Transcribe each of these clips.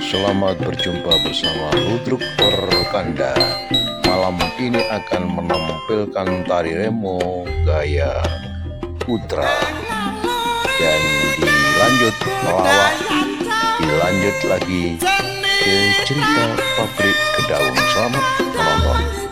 Selamat berjumpa bersama Ludruk Perkanda. Malam ini akan menampilkan tari remo gaya putra dan dilanjut melawak, dilanjut lagi ke cerita pabrik kedaung. Selamat menonton.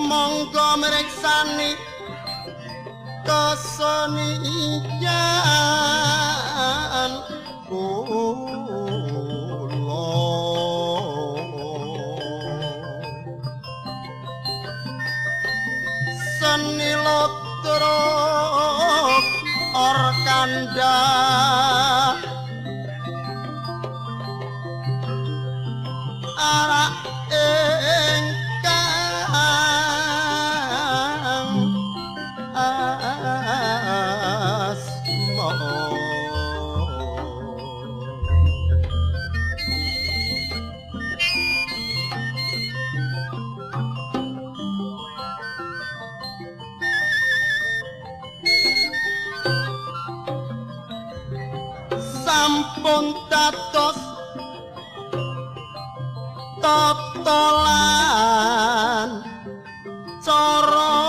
monggo mriksani kasenijan kula seni lotra orkanda arak sampun dados totolan cara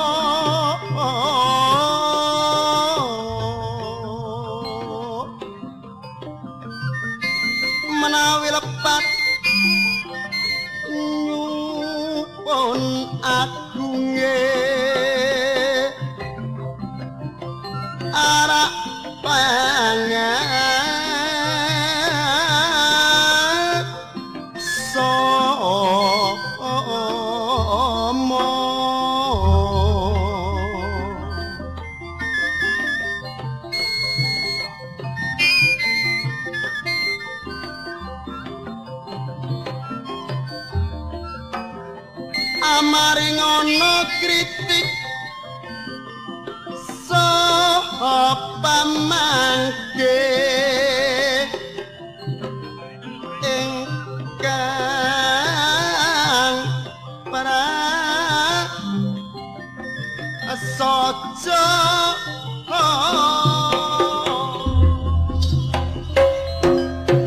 menawi lepat nyuwun agunge arak pangan amaring ana kritik saha pamangke ingkang prasaja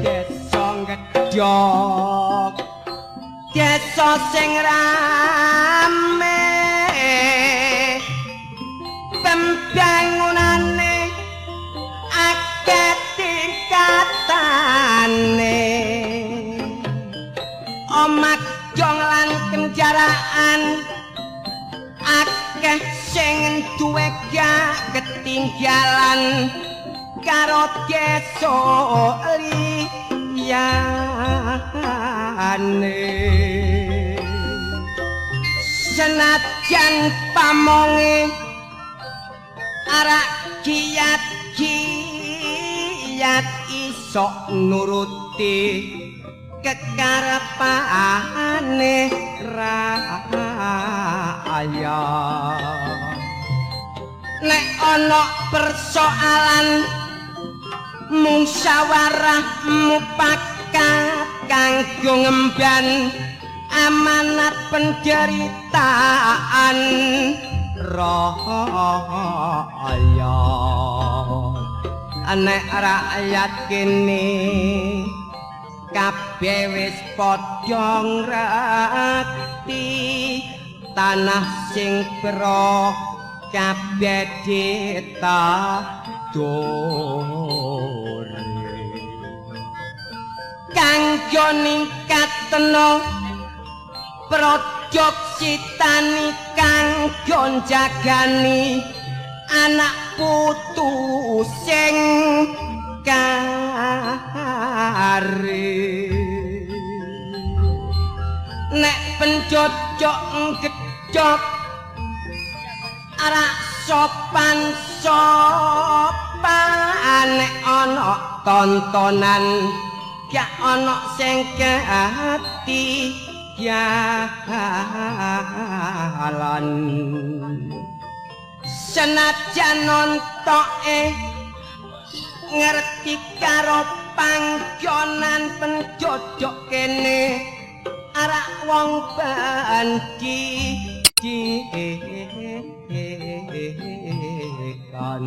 desa gedhog desa sing rame pembangunane akeh tingkatane omah jong lan kenjaraan akeh sing duwe ketinggalan karo desa liyane senajan pamonge arak kiyat iso nuruti kekarepane raya nek ana persoalan musyawarah mupakat kanggo ngemban amanat penderitaan raya nek rakyat kene kabeh wis padha ngrati tanah sing bero kabeh ditadore kanggo ningkatno produksi tani kanggo njagani anak putu sing kare nek penjojok gedhog arak sopan nek ana tontonan gak ana sing kehati jalan senajan nontoke ngerti karo panggonan penjojok kene arak wong bandi kan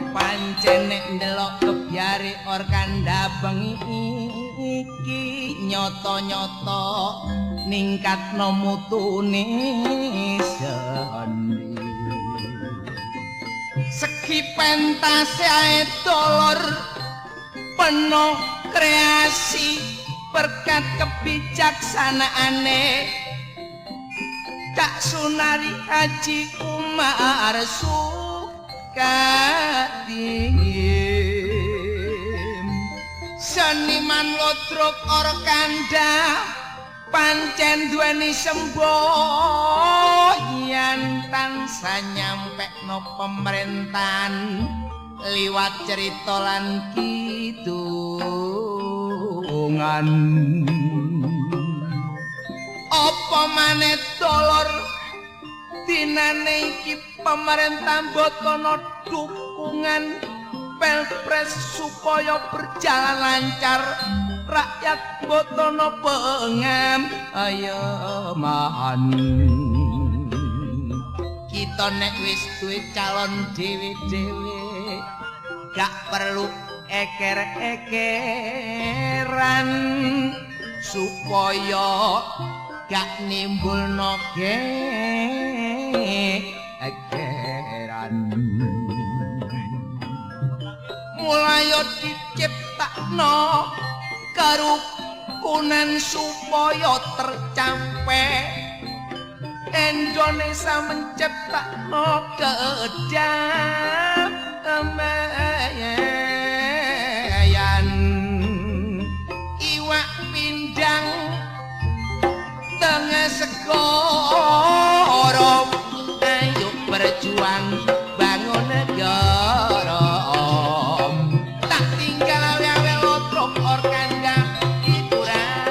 pancen nek ndelok kebyare Orkanda bengi iki nyata-nyata ningkatno mutune seni segi pentase ae dolor penuh kreasi berkat kebijaksanaane Kak Sunari Haji Umar Sukadim seniman Lodrok Orkanda pancen duweni semboyan tansah nyampekno pemerintahan liwat cerita lan kidungan apa maneh dolor dinane iki pemerintah botono dukungan Pilpres supaya berjalan lancar rakyat botono pengam ayo mahan kita nek wis duwe calon dhewe-dhewe gak perlu eker-ekeran supaya gak nimbulno ekeran mulai diciptakno kerukunan supaya tercapai Indonesia menciptakno kedamaian iwak pindang tengah segoro ayo berjuang bangun negara tak tinggal awe-awe lotrok orkanda hiburane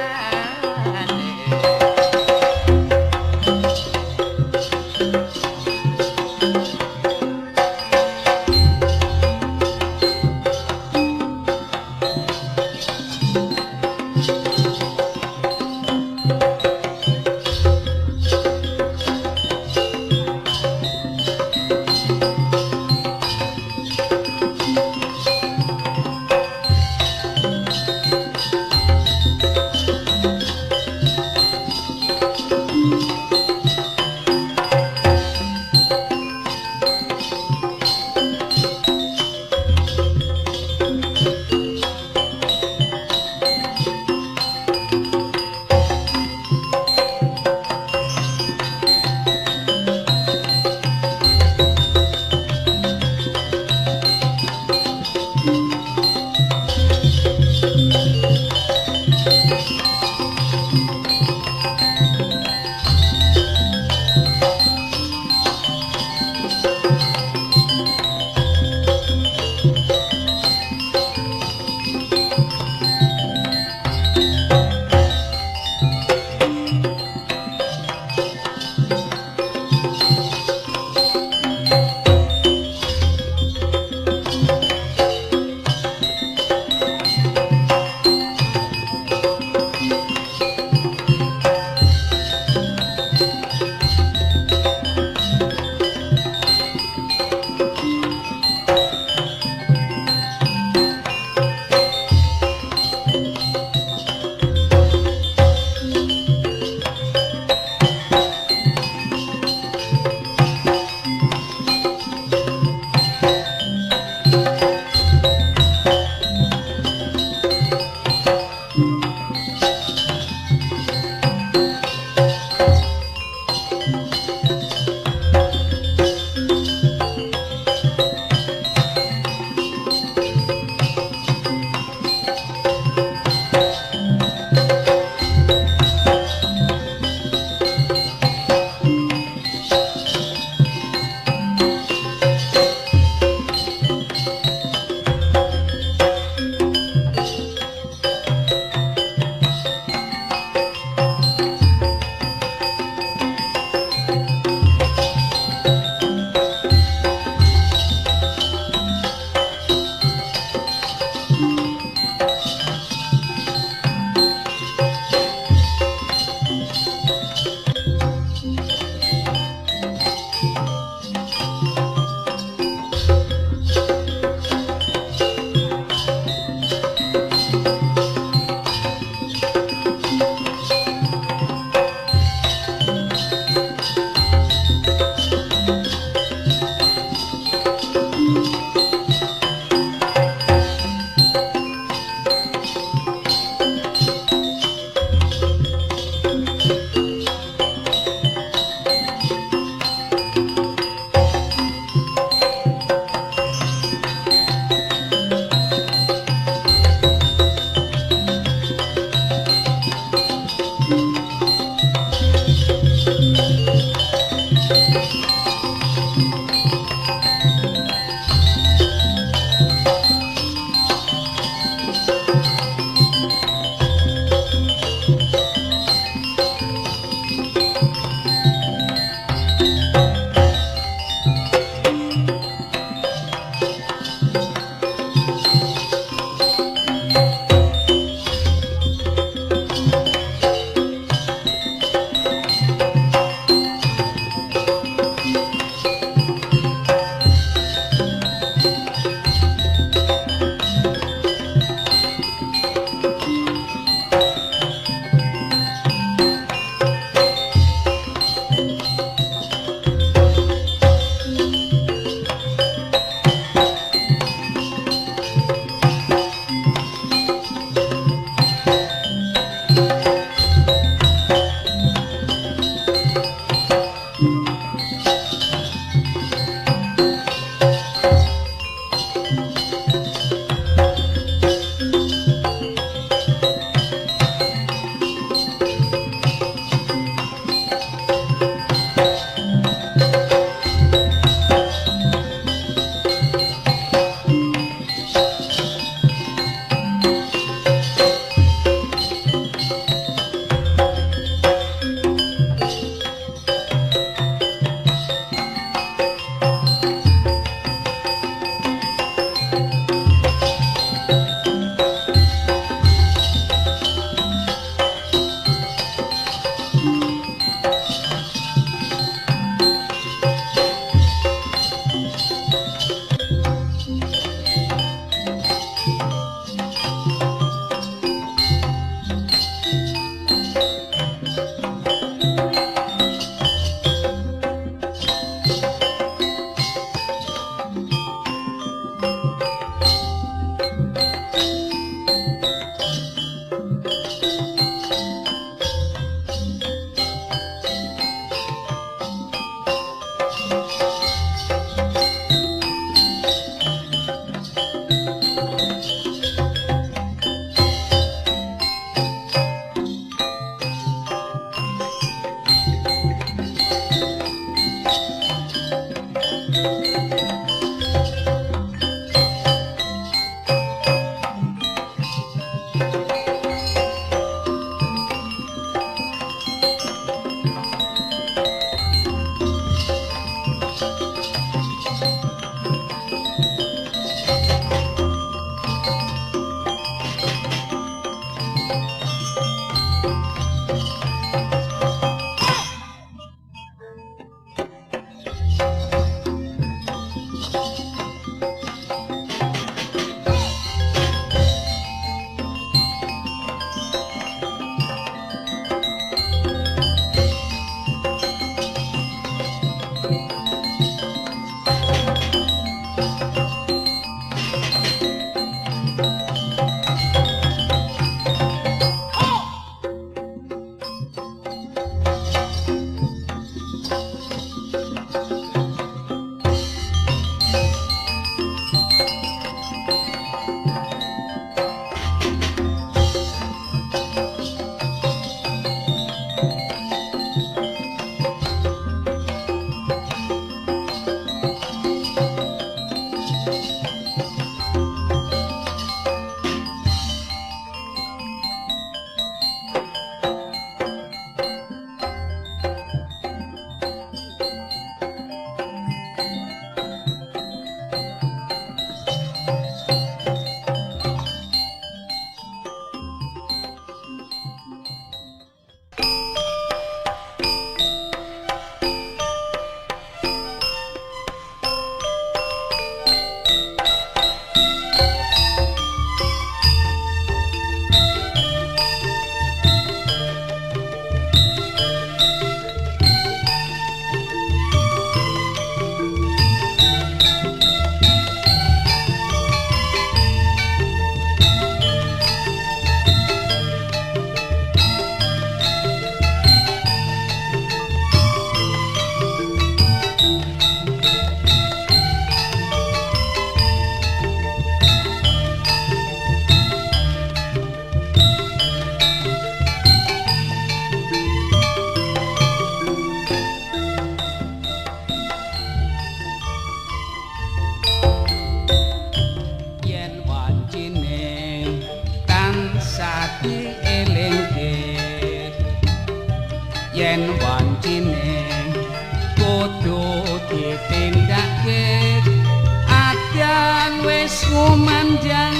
ngumandang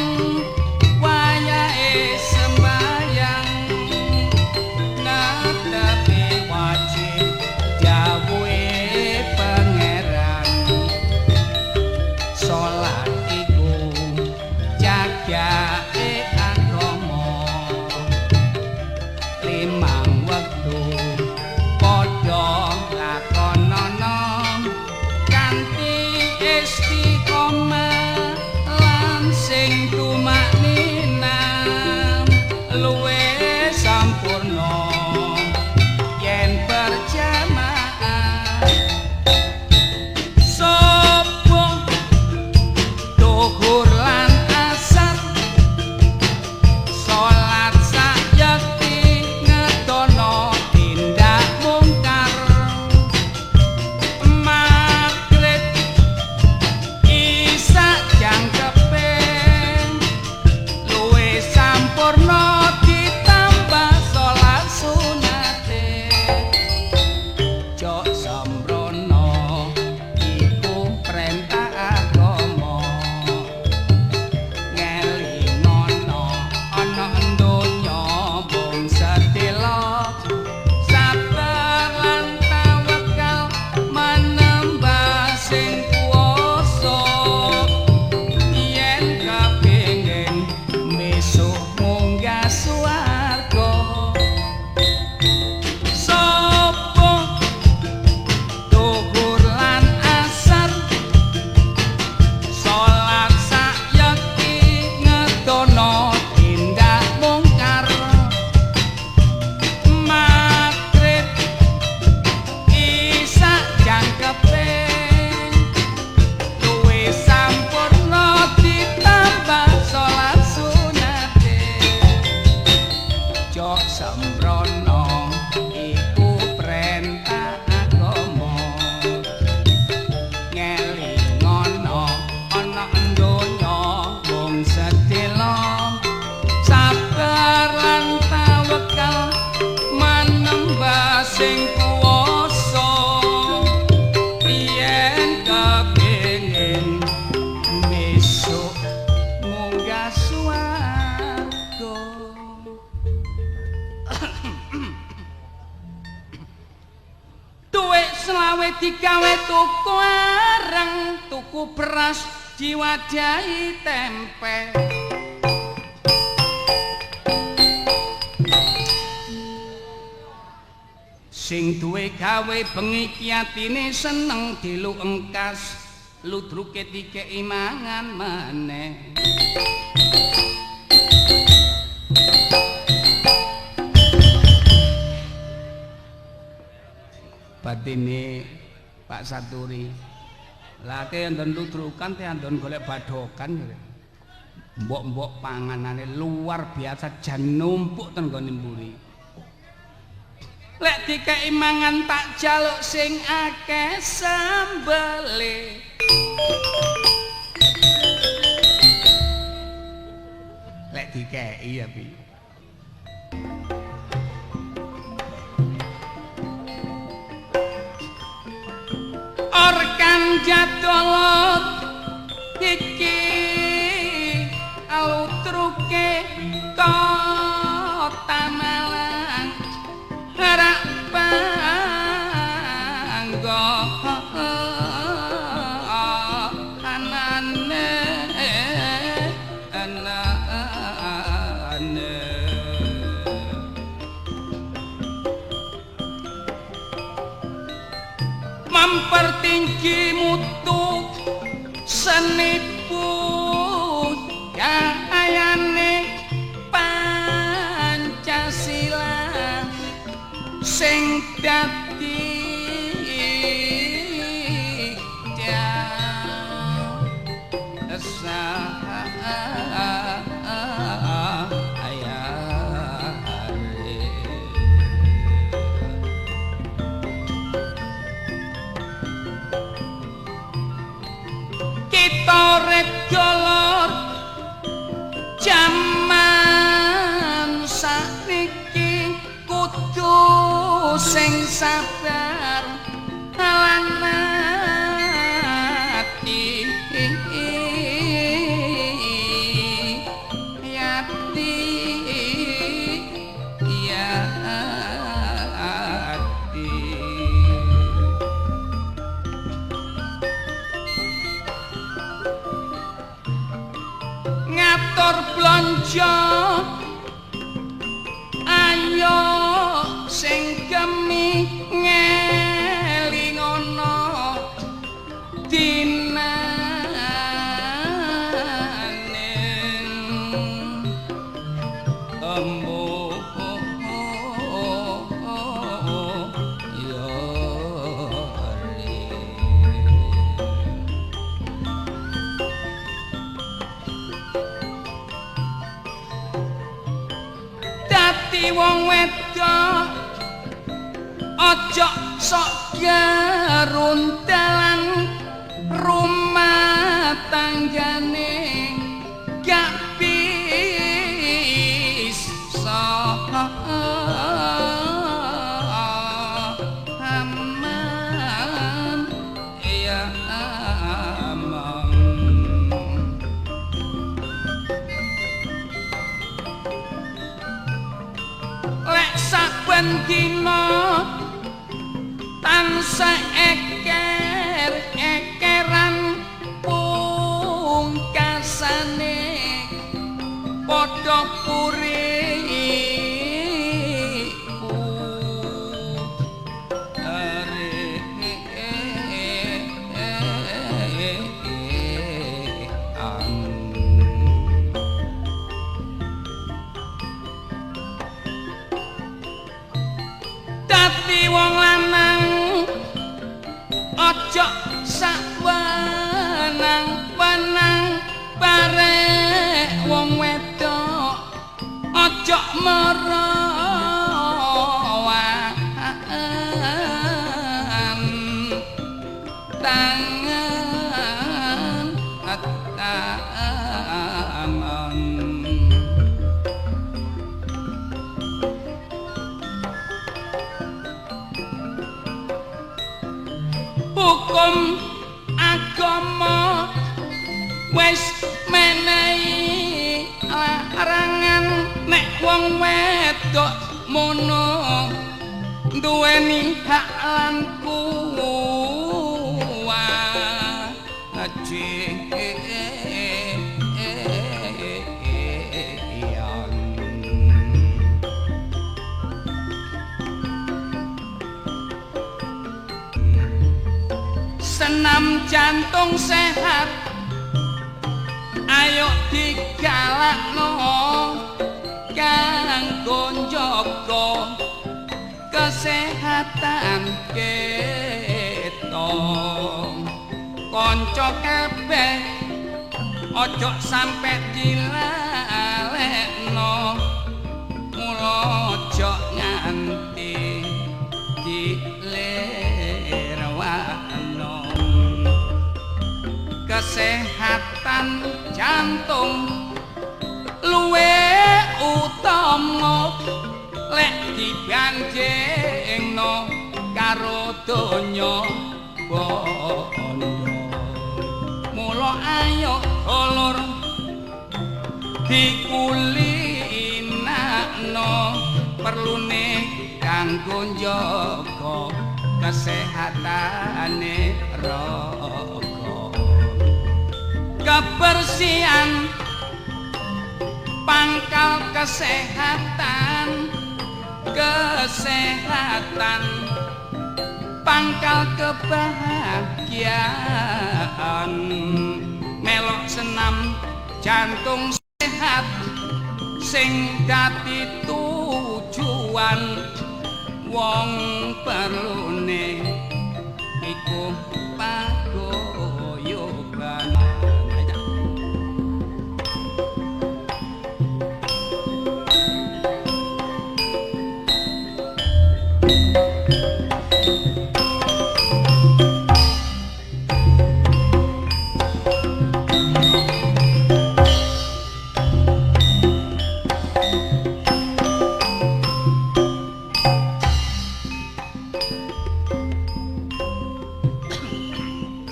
wayahe sembayang netepi wajib dawuhe pangeran salat iku jagake agama limang wektu padha lakonana kanthi istiqomah lan sing tumaknina luwe sampurna yen berjamaah subuh dhuhur lan asar salat sayekti ngedono tindak mungkar maghrib isak jangkepe luwih sampurna ditambah salat sunate jok sembrono iku perintah agama ngelingono ana donya mung sedelo sabar lan tawakal manembah sing kuwasa yen kepengin besok munggah swarga sapa dhuhur lan asar salat sayekti ngedono tindak mungkar maghrib isak jangkepe luwih sampurna ditambah salat sunate jok sembrono iku perintah agama ngelingono ana donya mung sedelo sabar lan tawakal manembah sing kuwasa yen kepengin besok munggah swarga duit selawe digawe tuku areng tuku beras diwadahi tempe sing duwe gawe bengi ki atine seneng dilu engkas ludruke dikeki mangan maneh batine Pak Saturi lah ke andon ludrukan te andon golek badokan mbok-mbok panganane luar biasa jan numpuk ten nggone mburi lek dikeki mangan tak jaluk sing akeh sambele lek dikeki ya pi orkan jadolot iki alutruke kota Malang harak panggo anane mempertinggi mutu seni budayane Pancasila sing dadi kita regolor jaman sakniki kudu sing sabar lan ati kantor blanja ayo sing gemi ngelingono dinane embuh wong wedok ojo sok geruntelan rumah tanggane gak bisa aman ya aman. Lek saben dina tansah eker-ekeran pungkasane padha wong lanang ojo sakwenang-wenang barek wong wedok ojo merowan tangan tangan. Hukum agama wis menehi larangan nek wong wedok mono duweni hak lan kewajiban. Senam jantung sehat ayo digalakno kanggo njaga kesehatan kita. Kanca kabeh ojo sampe dilalekno mula ojo nganti dilewakno. Kesehatan jantung luwe utama lek dibandingno karo donya bondo. Mula ayo dulur dikulinakno perlune kanggo njaga kesehatane raga. Kebersihan pangkal kesehatan, kesehatan pangkal kebahagiaan. Melok senam jantung sehat sing dadi tujuan wong perlune iku pagoyoban.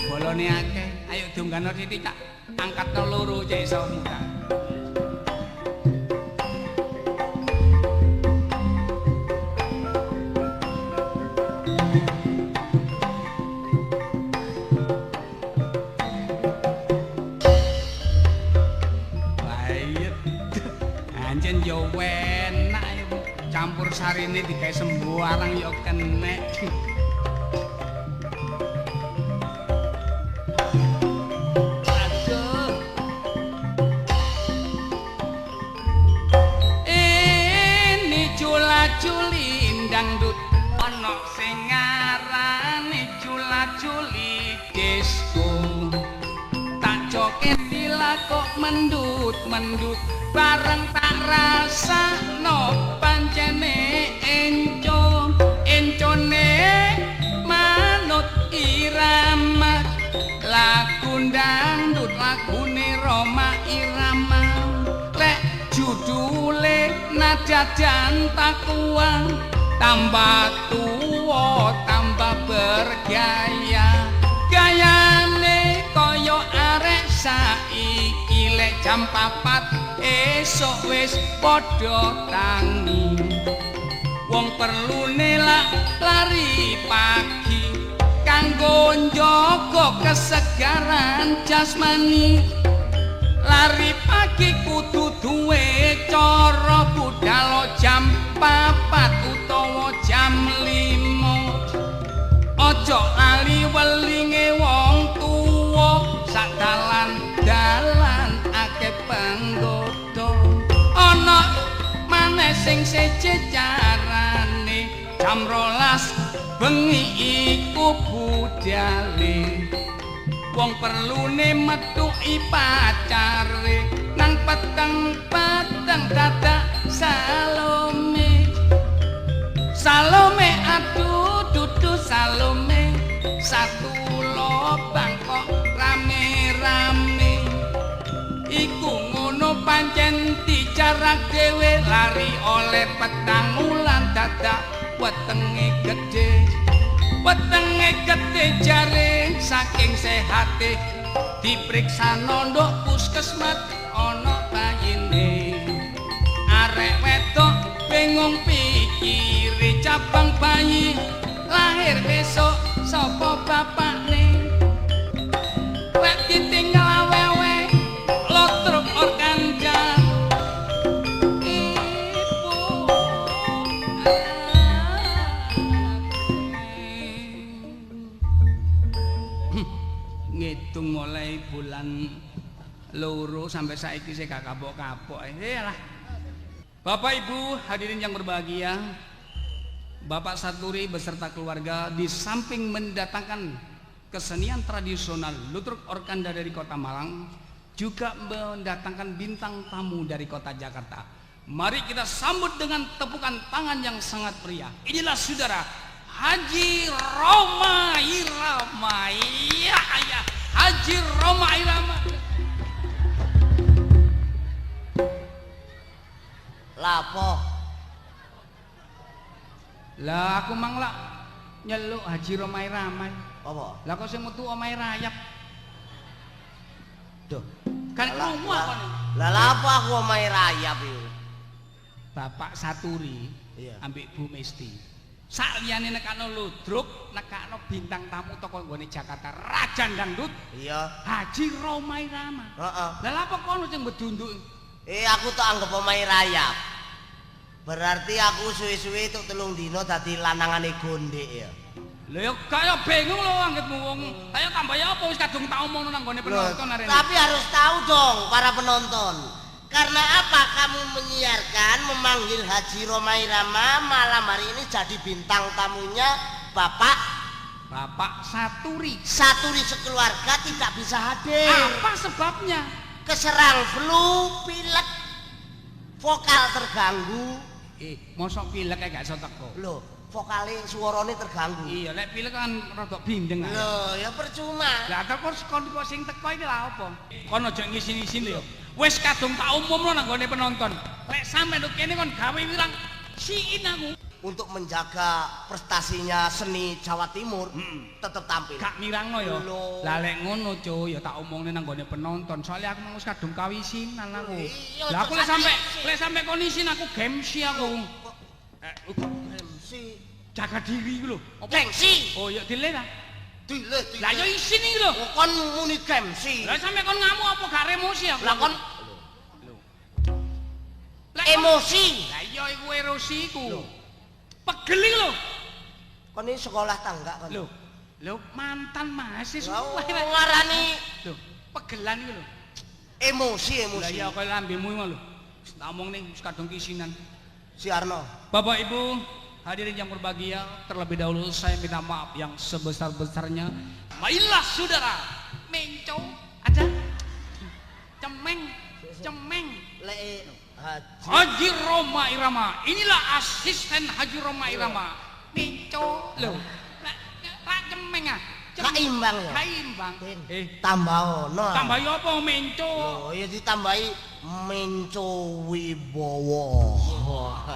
Bolone akeh, ayo dongkano titik tak angkatno loro cek iso mudah. Lah iya campur sarine digawe sembarang ya kenek. Aduh. Ini cula-culi dangdut ana sing ngarani cula-culi disco. Tak joget dilakok mendut-mendut bareng tak rasakno pancene encone manut irama lagu dangdut lagune Roma Irama lek judule nadadan takuang tambah tuwa tambah bergaya gayane kaya arek saiki lek jam 4 esuk wis padha tangi wong perlune lari pagi kanggo njaga kesegaran jasmani lari pagi kudu duwe cara budal jam 4 utawa jam 5 aja lali welinge wong tuwa sak dalan akeh panggoda ana maneh sing sejejarane jam 12 bengi iku budale wong perlune metuki pacare nang peteng-peteng dadak Salome aduh dudu Salome satu lobang kok rame-rame iku ngono pancen dijarak dhewe lari oleh petang ulan dadak wetenge gede jare saking sehate dipriksa ndok puskesmas ana bayine arek wedok bingung pikire cabang bayi lahir besok sapa bapakne lek ditinggal awewe lotruk organda ibu ngitung mulai bulan loro sampai saiki saya gak kapok-kapok lah. Bapak Ibu hadirin yang berbahagia, Bapak Saturi beserta keluarga di samping mendatangkan kesenian tradisional Ludruk Orkanda dari Kota Malang juga mendatangkan bintang tamu dari Kota Jakarta. Mari kita sambut dengan tepukan tangan yang sangat meriah. Inilah saudara Haji Roma Irama. Ya, Haji Roma Irama. Lapo? Lah aku mang lak nyeluk Haji Roma Irama. Apa? Lah kok sing metu omahe rayap. Duh, kan krungu aku nih. Lah lapo aku omahe rayap iki? Bapak Saturi Iya. ambek Bu Mesti. Saliyane nekano Ludruk, nekano bintang tamu toko nggone Jakarta Raja Dangdut. Iya. Haji Roma Irama. Heeh. Lah lha apa kono sing bedunduk? Aku tak anggap omahe rayap. Berarti aku suwe-suwe tuk 3 dina dadi lanangane gondek ya. Lha ya kaya bingung lho anggitmu wong. Ayo tambah ya apa wis kadung tak omongno nang gone penonton arene. Tapi harus tahu dong para penonton. Karena apa kamu menyiarkan memanggil Haji Roma Irama malam hari ini jadi bintang tamunya Bapak Saturi. Saturi sekeluarga tidak bisa hadir. Apa sebabnya? Keserang flu, pilek, vokal terganggu. Mosok pilek gak iso teko. Loh, vokale suarane terganggu. Iya, lek pilek kan rada bindeng ae. Loh, ya percuma. Lah kok sing teko iki lha apa? Kon aja ngisi-ngisin lho. Wis kadung tak umumno nang gone penonton. Lek sampe nduk kene kon gawe wirang siin aku. Untuk menjaga prestasinya seni Jawa Timur, tetap tampil. Gak mirangno ya. Loh. Lah lek ngono cuy ya tak omongne nang gone penonton. Soalnya aku mau kadung kawisinan aku. Iya, Lah aku terus lek sampe kon isin aku gengsi aku. Si Jaga diri iku lho. gengsi. Oh ya dile ta. Dile. Lah ya isin iki lho. Oh, kon muni gengsi. Lah sampe kon ngamuk apa gak emosi aku? Lah kon Lek Emosi. Lah iya iku erosi iku. Pegel iki lho. Kon iki sekolah tangga kon. Lho mantan mahasiswa. Ngarani Lho, pegelan iki lho. emosi. Lah iya kaya lambemu iki lho. Tak omong ning kadung kisinan. Si Arno. Bapak Ibu, hadirin yang berbahagia, terlebih dahulu saya minta maaf yang sebesar-besarnya. Marilah saudara, menco ada cemeng. Le Haji Roma Irama. Inilah asisten Haji Roma Irama. Menco lho. Lah cemeng ah. Kaimbang ya. Kaimbang. Tambah ono. Tambah yo apa menco? Oh, ya ditambahi Menco Wibowo.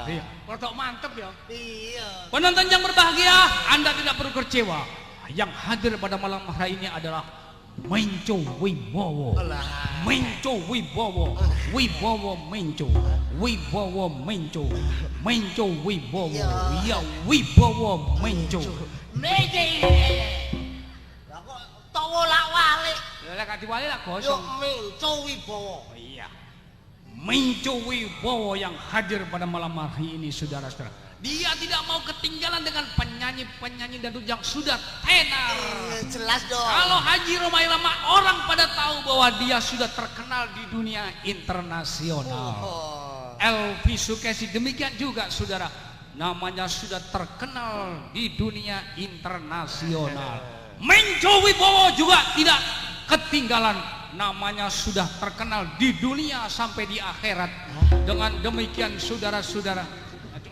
Iya, rodok mantep ya. Iya. Penonton yang berbahagia, Anda tidak perlu kecewa. Yang hadir pada malam hari ini adalah Menco Wibowo. Menco Wibowo. Wibowo Menco. Wibowo Menco. Menco Wibowo. Ya Wibowo Menco. Lah kok tawa lak walik. Lah gak diwali lah Yo gosong. Menco Wibowo. Iya. Menco Wibowo yang hadir pada malam hari ini, saudara-saudara. Dia tidak mau ketinggalan dengan penyanyi-penyanyi dangdut yang sudah tenar. Jelas dong. Kalau Haji Roma Irama, orang pada tahu bahwa dia sudah terkenal di dunia internasional. Elvi Sukesi demikian juga saudara, namanya sudah terkenal di dunia internasional. Menco Wibowo juga tidak ketinggalan, namanya sudah terkenal di dunia sampai di akhirat. Dengan demikian saudara-saudara, aduh.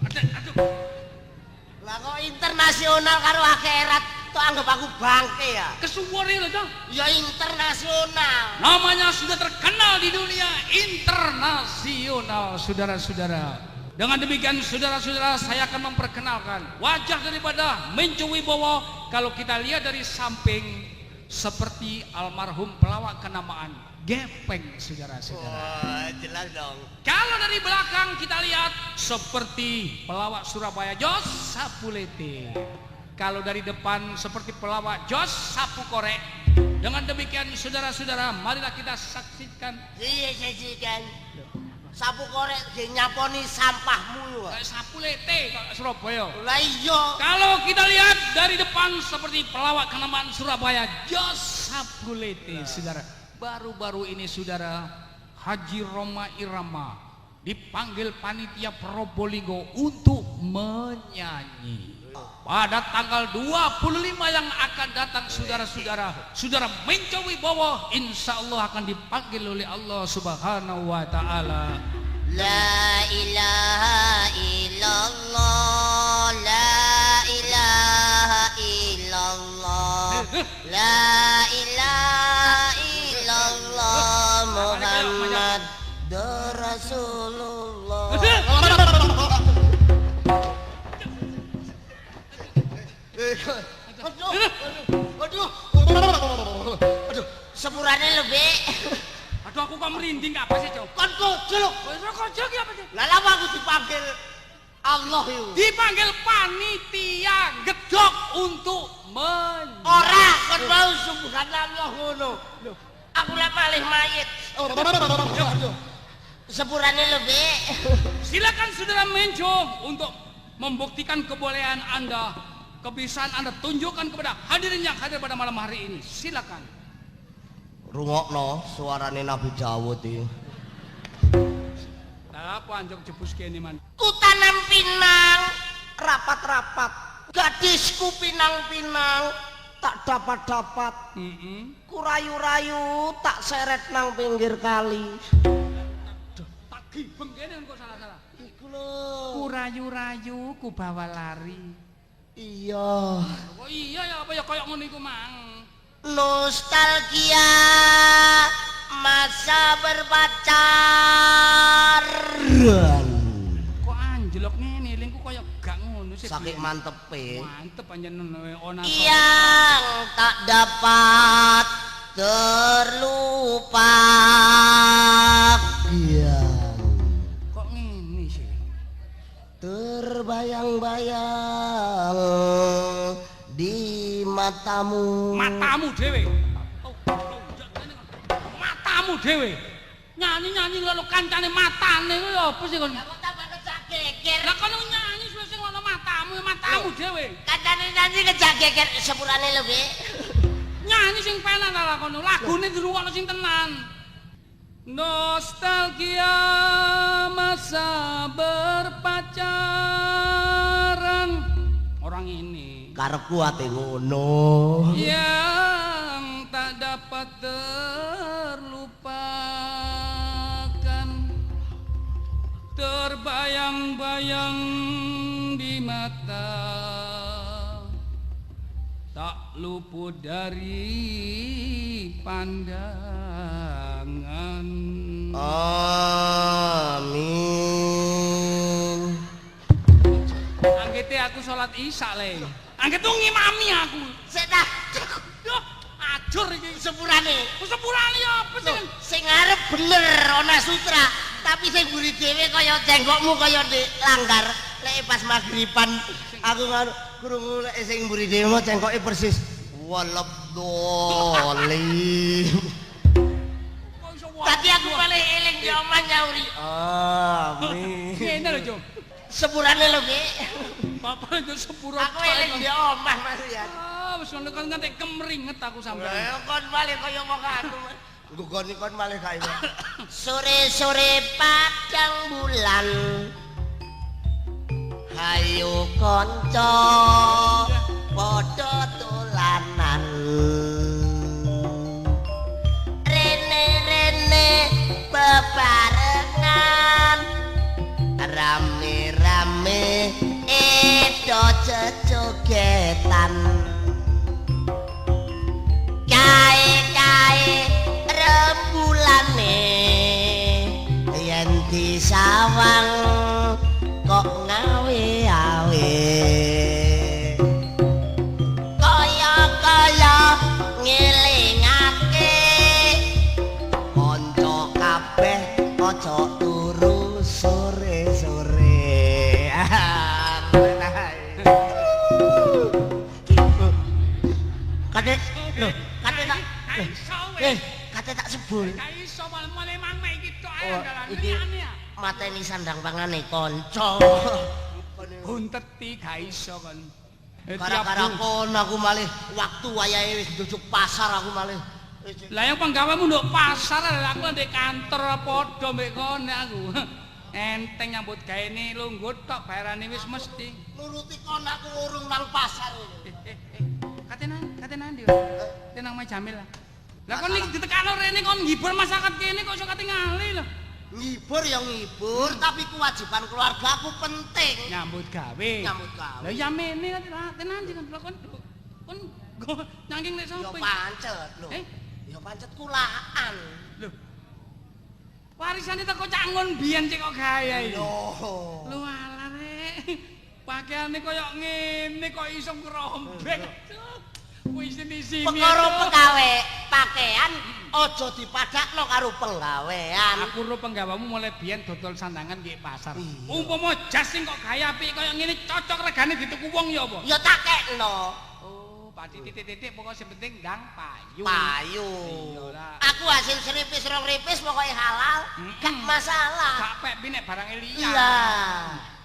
Lah kok internasional karo akhirat tuh anggap aku bangke ya. Kesuwur lho dong. Ya internasional. Namanya sudah terkenal di dunia internasional, saudara-saudara. Dengan demikian saudara-saudara, saya akan memperkenalkan wajah daripada Menco Wibowo. Kalau kita lihat dari samping, seperti almarhum pelawak kenamaan Gepeng, saudara-saudara. Wah, jelas dong. Kalau dari belakang kita lihat seperti pelawak Surabaya Jos Sapulete. Kalau dari depan seperti pelawak Jos Sapu Korek. Dengan demikian saudara-saudara, marilah kita saksikan. Iya, saksikan. Sapu korek ge nyaponi sampahmu yo. Sapulete Surabaya. Lah iya. Kalau kita lihat dari depan seperti pelawak kenamaan Surabaya Jos Sapulete, saudara. Baru-baru ini saudara, Haji Roma Irama dipanggil panitia Probolinggo untuk menyanyi. Pada tanggal 25 yang akan datang saudara-saudara, saudara Menco Wibowo insya Allah akan dipanggil oleh Allah Subhanahu wa Ta'ala. La ilaha illallah, la ilaha illallah, la ilaha illallah, Muhammad Rasulullah. Aduh, sepurane lebih. Aduh aku kok merinding apa sih Cok? Kon kocok. Kocok ki apa sih? Lah lama aku dipanggil Allah itu. Dipanggil panitia gedok untuk menyanyi. Ora kon mau subhanallah ngono. Aku lek malih mayit. Sepurane lebih. Silakan saudara Menco untuk membuktikan kebolehan Anda, kebisaan Anda tunjukkan kepada hadirin yang hadir pada malam hari ini. Silakan. Rungokno suarane Nabi Dawud iki. Lah apa anjok jebus kene man. Ku tanam pinang rapat-rapat. Gadisku pinang-pinang tak dapat-dapat. Ku rayu-rayu tak seret nang pinggir kali. Tak gibeng kene kok salah-salah. Iku lho. Ku rayu-rayu ku bawa lari. Iya. Oh iya ya apa ya koyo ngono iku mang. Nostalgia masa berpacar. Kok anjlok ngene lingku koyo gak ngono sih. Saking mantepe. Mantep panjenengan ona. Yang tak dapat terlupakan. Kok ngene sih? Terbayang-bayang di matamu. Matamu dhewe. Matamu dhewe. Nyanyi-nyanyi lho kancane matane kuwi apa sih kon? Aku tambah kejak geger. Lah kon nyanyi sing ngono matamu dhewe. Kancane nyanyi kejak geger sepurane lho, Bi. Nyanyi sing penak ta kono. Lagune dirungokno sing tenan. Nostalgia masa berpacaran. Orang ini Karepku ate ngono. yang tak dapat terlupakan, terbayang-bayang di mata, tak luput dari pandangan. Amin. Anggete aku salat isya le. Angget ngimami aku. Sik ta. Duh, ajur iki. Sepurane. Sepurane apa sih? Sing ngarep bener ana sutra, tapi sing mburi dhewe kaya jenggokmu kaya ndek langgar. Lek pas maghriban aku krungu lek sing mburi dhewe mau jenggoke persis walab dolim. Tadi aku paling eling di omah nyauri. Amin. Ngene lho, Jom. Sepurane lho, Ki. Bapak itu sepuro. Aku eling di omah Mas ya. Ah, wis ngono kan nganti kemringet aku sampean. Ya kon malih kaya wong anu. Nggugoni kon malih kae. Sore-sore padang bulan. Hayu kanca padha dolanan. Rene-rene bebarengan. Rame-rame edo jejogetan. Kae-kae rembulane yen disawang kok ngawe-awe. Kaya-kaya ngelingake kanca kabeh aja turu sore-sore. Kate lho, kate tak kate tak sebul. Iso malah mang iki tok ae Oh, andalan iki liyane ya. mateni sandang pangane kanca. Bunteti gak iso kon. Gara-gara kon aku malih waktu wayahe wis njujuk pasar aku malih. Lah yang penggawamu nduk pasar lah aku ndek kantor padha mbek kene aku. Enteng nyambut gaene lunggut tok bayarane wis mesti. Nuruti kon aku urung nang pasar. Kate nandi. Tenang Mas Jamil lah. Lah kon iki ditekano rene kon ngibur masyarakat kene kok iso kate ngali lho. Ngibur ya ngibur, tapi kewajiban keluarga aku penting. Nyambut gawe. Nyambut gawe. Lah ya mene kate nandi kon nyangking nek Ya sapa? pancet lho. Ya pancet kulaan. Lho. Warisane teko cangon biyen cek kok gawe iki. Loh. Lho alah rek. Pakaiane koyo ngene kok iso ngerombek. Wis sini-sini. Perkara pegawai pakaian aja dipadakno karo penggawean. Aku ro penggawamu mulai biyen dodol sandangan nggih pasar. Iya. Umpama jas sing kok gawe apik koyo ngene cocok regane dituku wong ya apa? Ya tak kekno. Oh, pati titik-titik pokok sing penting ndang payu. Payu. Iyalah. Aku hasil seripis rong ripis pokoknya halal, gak masalah. Gak pek pinek barang liya. Iya.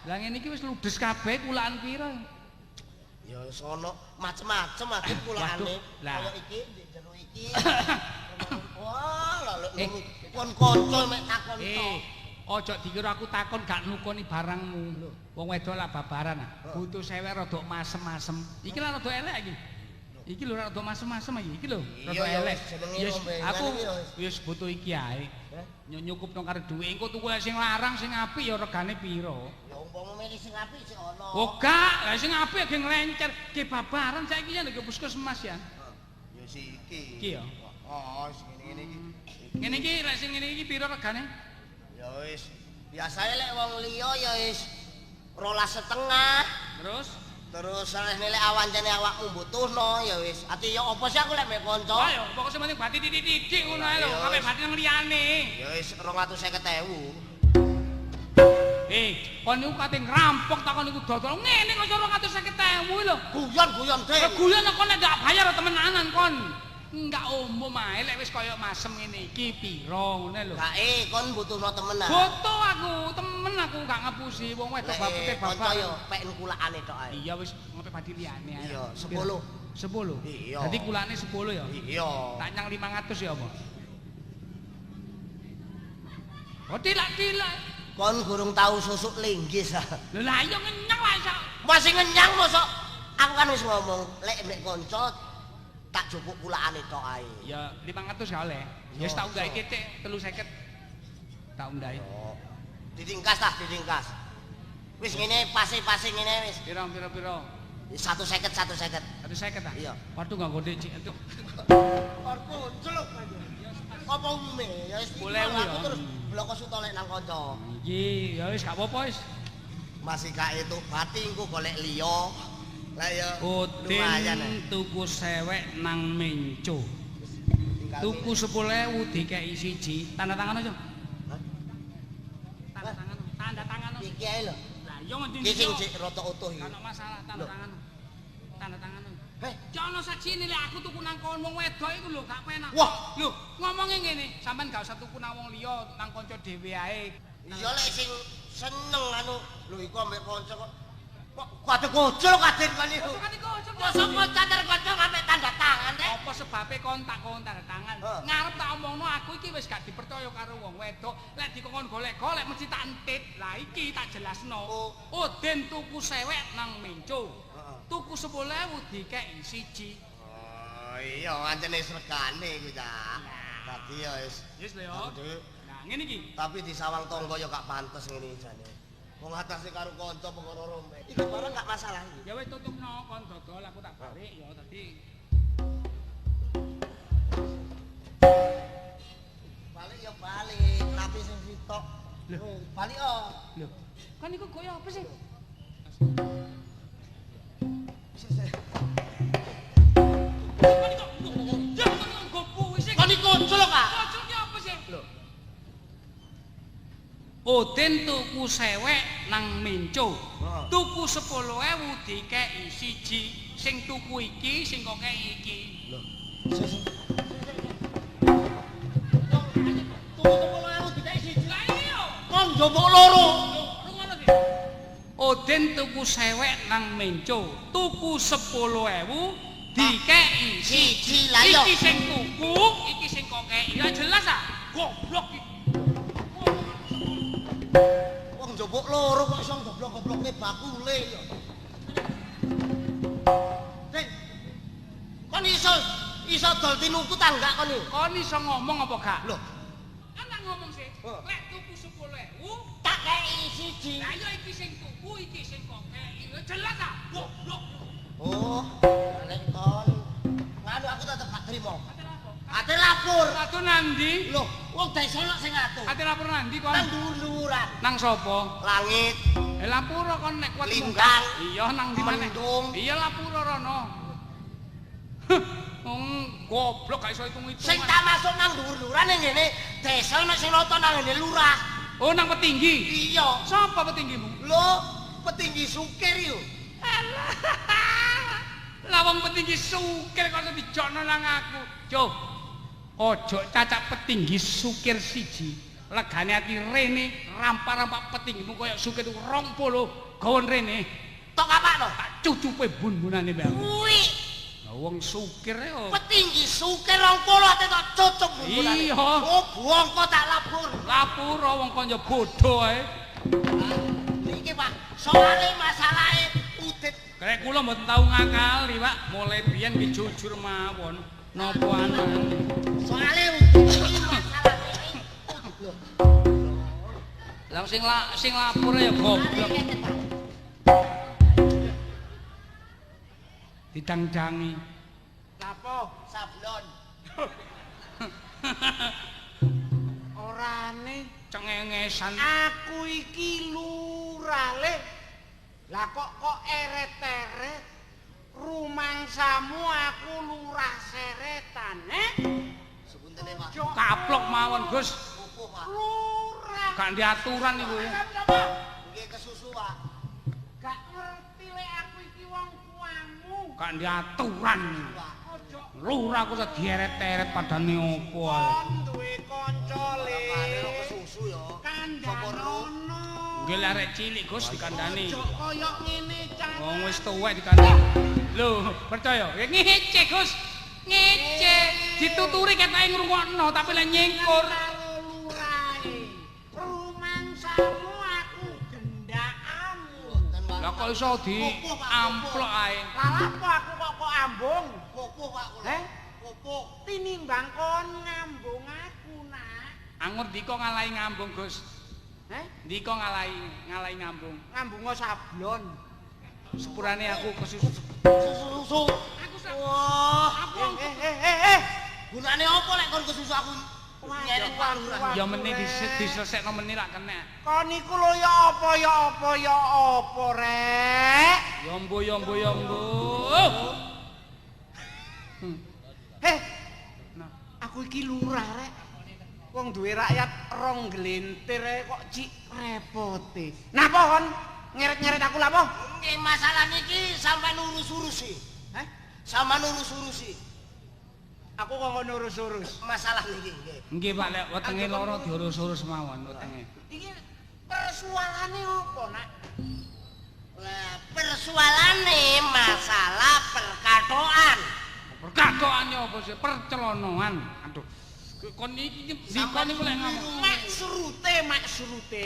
Lah ngene iki wis ludes kabeh kulaan pira? Ya sono macem-macem aku kulaane. Waduh, lah. Kaya iki ndek jero iki. Wah, lho kon kanca mek takon tok. Ojo dikira aku takon gak nukoni barangmu. Wong wedok lah babaran ah. Butuh sewek rada masem-masem. Iki lah rada elek iki. Iki lho rada masem-masem iki lho. Rada elek. Yes, aku wis butuh iki ae. Nyukupno karo dhuwit. Engko tuku sing larang sing apik ya regane pira? Ya umpama milih sing apik sing ono. Oh gak, lah sing apik ge nglencer. Ge babaran saiki ya nek puskesmas ya. Ya siki. Iki ya. Oh, sing ngene iki. Ngene iki lek sing ngene iki pira regane? Ya wis, biasane lek wong liya ya wis 12,5. Terus oleh nilai awancane awakmu mbutuhno ya wis. Ati ya apa sih aku lek mek kanca? Ayo, pokoke penting bati titik-titik ngono ae lho, kabeh bati nang liyane. Ya wis 250.000. Kon niku kate ngrampok ta kon niku dodol ngene kok 250.000 lho. Guyon-guyon, Dik. Guyon kok nek gak bayar temenanan kon. enggak umum ae lek wis kaya masem ngene iki pira ngene lho. Gak kon butuhno temenan. Foto aku, temen aku gak ngapusi wong wedok bapute Kanca bapak. yo pek kulakane tok ae. Iya wis ngopi padi liyane ae. Iya, 10. 10. Iya. Dadi kulane 10 ya. Iya. Tak nyang 500 ya apa? Oh tilak-tilak. Kon gurung tahu susuk linggis. Lho lah iya ngenyang wae sak. Masih ngenyang mosok. Aku kan wis ngomong, lek nek kanca tak jupuk kulakane tok ae. Ya 500 ya oleh. Ya wis tak undahi kecek 350. Tak undahi. Oh. Didingkas tah, didingkas. Wis ngene pase-pase ngene wis. Pira? 150. 150 ah? Iya. Waduh gak gede cik itu. Korku celuk aja. Apa umume? Ya wis 10.000 aku ya. terus bloko suto lek nang kanca. Iki ya wis gak apa-apa wis. Masih gak itu bati engko golek liya. Lah ya Udin tuku sewek nang Menco. Tuku 10.000 dikeki siji. Tanda tangan aja. Tanda tangan. Iki ae lho. Lah yo ngendi Iki sing cek rada utuh iki. Ono masalah tanda tangan. Tanda tangan. Heh, Jono sajine lek aku tuku nang kon wong wedok iku lho gak penak. Wah. Lho, ngomongnya ngene, sampean gak usah tuku nang wong liya, nang kanca dhewe ae. iya lek sing seneng anu lho iku ambek kanca kok kate kocol kaden kan iku. Kan iku Mosok kanca karo kanca ambek tanda tangan teh. apa sebabe kon tanda tangan. Ngarep tak omongno aku iki wis gak dipercaya karo wong wedok. Lek dikon golek-golek mesti tak entit. Lah iki tak jelasno. Udin tuku sewek nang Menco. Tuku 10.000 dikeki siji. Oh iya ancene regane iku ta. Dadi ya wis. Wis lho ya. Nah, ngene iki. Tapi di sawang tonggo ya gak pantes ngene jane. Wong atase karo kanca perkara rompe. Iki barang gak masalah iki. Ya wis tutupno kon dodol aku tak balik ya dadi Balik ya balik, tapi sing sitok. Balik oh. lho. Kan iku koyo apa sih? Udin tuku sewek nang Menco. Tuku 10.000 dikeki siji. Sing tuku iki sing kok kei iki. Lho. Tuku 10.000 dikeki siji. Lah iya. Kon njobok loro. Rungono iki. Udin tuku sewek nang Menco. Tuku 10.000 dikeki Siji lah yo. Iki sing tuku, iki sing kok kei. Ya jelas ah. Goblok iki. Wong njobok loro kok iso goblok-goblokne bakule yo. Ding. Kon iso dol tinuku ta enggak kon iki? Kon iso ngomong apa gak? Lho, Ana ngomong sih. Lek tuku 10.000, tak kei siji. lah iya iki sing tuku, iki sing kok kei. Jelas ah. Goblok. Oh, lek kon nganu aku tetep gak trimo. Ate apa? Ate lapor. Atu nandi? Loh, wong desa lho sing ngatur. Ate lapor nandi kon? Nang dhuwur-dhuwuran. Nang sapa? Langit, Lapura kon nek kuat Lintang. Iya nang ndi maneh? Mendung. Iya lapura rono. Wong goblok gak iso hitung-hitung. sing tak masuk nang dhuwur-dhuwuran ning ngene desa nek sing nonton nang ngene lurah. Oh nang petinggi. Iya. Sapa petinggimu? Lho, petinggi sukir yo. Lah wong petinggi sukir kok dijokno nang aku. Cuk. Ojo cacak petinggi sukir siji. Legane ati rene rampak-rampak petinggimu koyo sukir 20 gawon rene. Tok apakno? Tak cucupe bun-bunane mbak. Kuwi Lah wong sukir yo. petinggi sukir 20 ate tok cucuk bumbunane. Iya. Oh, bongko tak lapor. Lapura wong kon yo bodho ae. Iki Pak, soalé masalahe Udin. Kayak kula mboten tau ngakali, Pak. Mulai biyen nggih jujur mawon. Napa anane? Soalé iki masalahe. Lah sing lapor ya goblok. Didang-dangi. Napa? Sablon. Orane Cengengesan. aku iki lurah le. Lah kok eret-eret rumangsamu aku lurah seretan, Sebuntene, Pak. Kaplok mawon, Gus. Opo, Pak? Lurah. Gak diaturan iku. Nggih kesusu, Pak. Gak ngerti lek aku iki wong tuamu. Gak diaturan. Pak. Ojo Lurah kok dieret-eret padane opo ae. Duwe kanca le. Susu ya. Kandhanono. Nggih lek arek cilik Gus dikandani. Ojo kaya ngene cara. Wong wis tuwek dikandani. Lho, percaya? Ngece Gus. Ngece. Dituturi ketoke ngrungokno tapi lek nyengkur. Lurae. Rumangsamu aku gendakamu. Lah kok iso diamplok ae. Lah apa aku kok ambung? Popo Pak kula. Heh? Popo. Tinimbang kon ngambung aku, Nak. Angur diko ngalahi ngambung Gus. Heh? Diko ngalahi ngambung. Ngambungo sablon. Sepurane aku kesusu. Susu. Aku Wah. Gunane apa lek kon kesusu aku? Nyeret Pak Lurah. ya meneh diselesekno meneh lak kena. Kon iku lho ya apa rek? Ya mbo. Heh, Nah, aku iki lurah rek. Wong duwe rakyat rong glintir kok cik repote. Napa kon ngeret-ngeret aku lha apa? Nggih masalah niki sampean urus-urusi. Heh? Sampean urus-urusi. Aku kok ngono urus-urus. Masalah niki nggih. nggih Pak lek wetenge loro diurus-urus mawon wetenge. Iki persoalane apa, Nak? Lah persoalane masalah perkatoan. Perkatoane apa sih? Percelonoan. Aduh. Kon iki dikon niku lek ngomong. Maksrute. Masrute.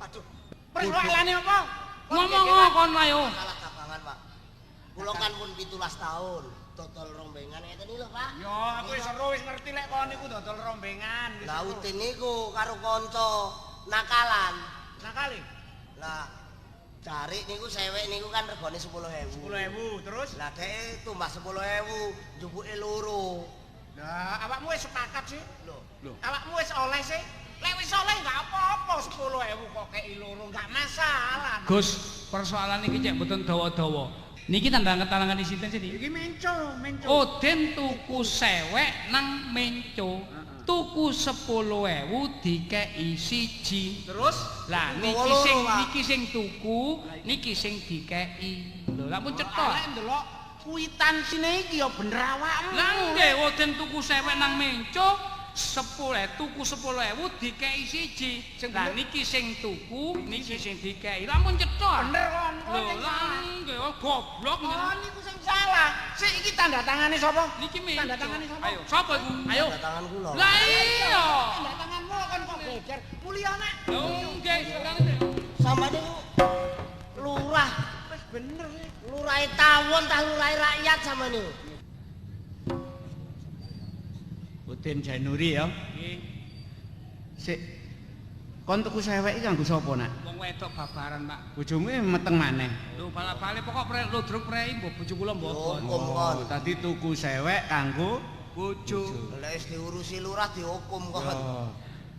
Aduh, Persoalane apa? Ngomong kon ayo. masalah kabangan, Pak. Kula kan pun 17 tahun. Dodol rombengan ngeten iki lho, Pak. Yo, aku wis seru wis ngerti lek kon niku dodol rombengan. Wis Lah seru. utin niku karo kanca nakalan. Nakali. Lah cari niku sewek niku kan regane 10.000. 10.000 terus. Lah dhek tumbas 10.000, njupuke loro. Lah, awakmu wis sepakat sih. Lho, Awakmu wis oleh sih. Lek wis oleh enggak apa-apa 10.000 kok kei loro enggak masalah. Gus, persoalan iki cek mboten dawa-dawa. Niki tandang-tangan di sinten sini. Iki menco. Odin tuku sewek nang menco. Tuku 10.000 dikei siji. Terus Lah niki sing tuku, niki sing dikei. Lho, lha pun cetok. lek ndelok kuitansine iki ya bener awakmu. Lah nggih Odin tuku sewek nang menco 10.000 tuku 10.000 dikei siji. Lah niki sing tuku, niki sing dikei. Lah pun cetok. Bener kon. Lho, lah nggih goblok Oh, nggih. niku sing salah. Sik iki tanda tangane sapa? Niki menco. Tanda tangane sapa? Ayo, sapa iku? Ayo. tanda tangan kula. Lah iya. Tanda tanganmu kon kok geger. Mulia, Nak. Lho nggih, sekarang Sampeyan niku lurah, Wis bener sih. lurahe tawon tah lurahe rakyat sampeyan niku. Udin Januri ya. nggih. Sik. Kon tuku sewek iki kanggo sapa, Nak? Wong wedok babaran, Pak. Bojomu meteng maneh. Lho bala-bale pokok ludruk prei mbok bojo kula mbok. Hukum kon. Tadi tuku sewek kanggo Bojo. Lek wis diurusi lurah dihukum kon. Yo,